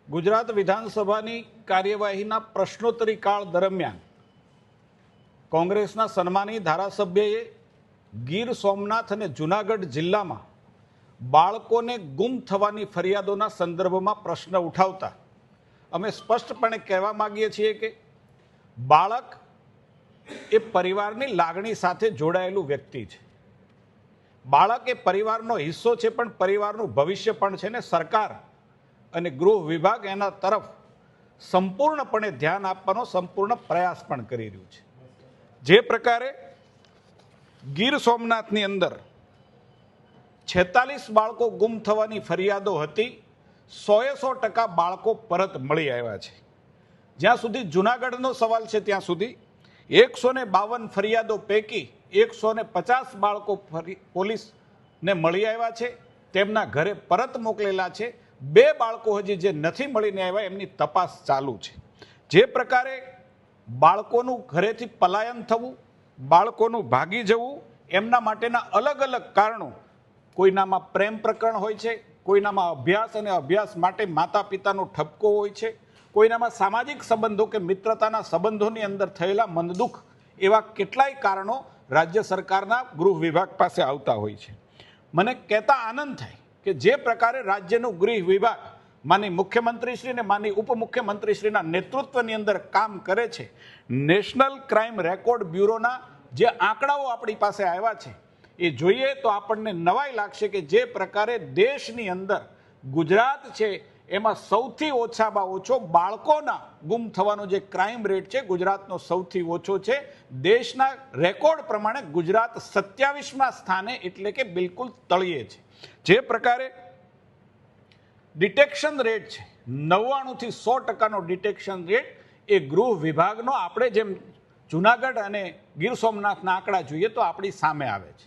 ગુજરાત વિધાનસભાની કાર્યવાહીના પ્રશ્નોત્તરી કાળ દરમિયાન કોંગ્રેસના સન્માની ધારાસભ્યએ ગીર સોમનાથ અને જૂનાગઢ જિલ્લામાં બાળકોને ગુમ થવાની ફરિયાદોના સંદર્ભમાં પ્રશ્ન ઉઠાવતા અમે સ્પષ્ટપણે કહેવા માગીએ છીએ કે બાળક એ પરિવારની લાગણી સાથે જોડાયેલું વ્યક્તિ છે. બાળક એ પરિવારનો હિસ્સો છે, પણ પરિવારનું ભવિષ્ય પણ છે ને સરકાર અને ગૃહ વિભાગ એના તરફ સંપૂર્ણપણે ધ્યાન આપવાનો સંપૂર્ણ પ્રયાસ પણ કરી રહ્યું છે. જે પ્રકારે ગીર સોમનાથની અંદર 46 બાળકો ગુમ થવાની ફરિયાદો હતી, 100% બાળકો પરત મળી આવ્યા છે. જ્યાં સુધી જૂનાગઢનો સવાલ છે ત્યાં સુધી 152 ફરિયાદો પૈકી 150 બાળકો પોલીસને મળી આવ્યા છે, તેમના ઘરે પરત મોકલેલા છે. 2 બાળકો હજી જે નથી મળીને આવ્યા એમની તપાસ ચાલુ છે. જે પ્રકારે બાળકોનું ઘરેથી પલાયન થવું, બાળકોનું ભાગી જવું, એમના માટેના અલગ અલગ કારણો, કોઈનામાં પ્રેમ પ્રકરણ હોય છે, કોઈનામાં અભ્યાસ અને અભ્યાસ માટે માતા પિતાનો ઠપકો હોય છે, કોઈનામાં સામાજિક સંબંધો કે મિત્રતાના સંબંધોની અંદર થયેલા મનદુખ, એવા કેટલાય કારણો રાજ્ય સરકારના ગૃહ વિભાગ પાસે આવતા હોય છે. મને કહેતા આનંદ થાય કે જે પ્રકારે રાજ્યનું ગૃહ વિભાગ માની મુખ્યમંત્રીશ્રી અને માની ઉપમુખ્યમંત્રીશ્રીના નેતૃત્વની અંદર કામ કરે છે. નેશનલ ક્રાઇમ રેકોર્ડ બ્યુરોના જે આંકડાઓ આપણી પાસે આવ્યા છે એ જોઈએ તો આપણને નવાઈ લાગશે કે જે પ્રકારે દેશની અંદર ગુજરાત છે એમાં સૌથી ઓછામાં ઓછો બાળકોના ગુમ થવાનો જે ક્રાઇમ રેટ છે ગુજરાતનો સૌથી ઓછો છે. દેશના રેકોર્ડ પ્રમાણે ગુજરાત 27મા સ્થાને એટલે કે બિલકુલ તળિયે છે. જે પ્રકારે ડિટેક્શન રેટ છે 99 થી 100%નો ડિટેક્શન રેટ એ ગૃહ વિભાગનો આપણે જેમ જૂનાગઢ અને ગીર સોમનાથના આંકડા જોઈએ તો આપણી સામે આવે છે.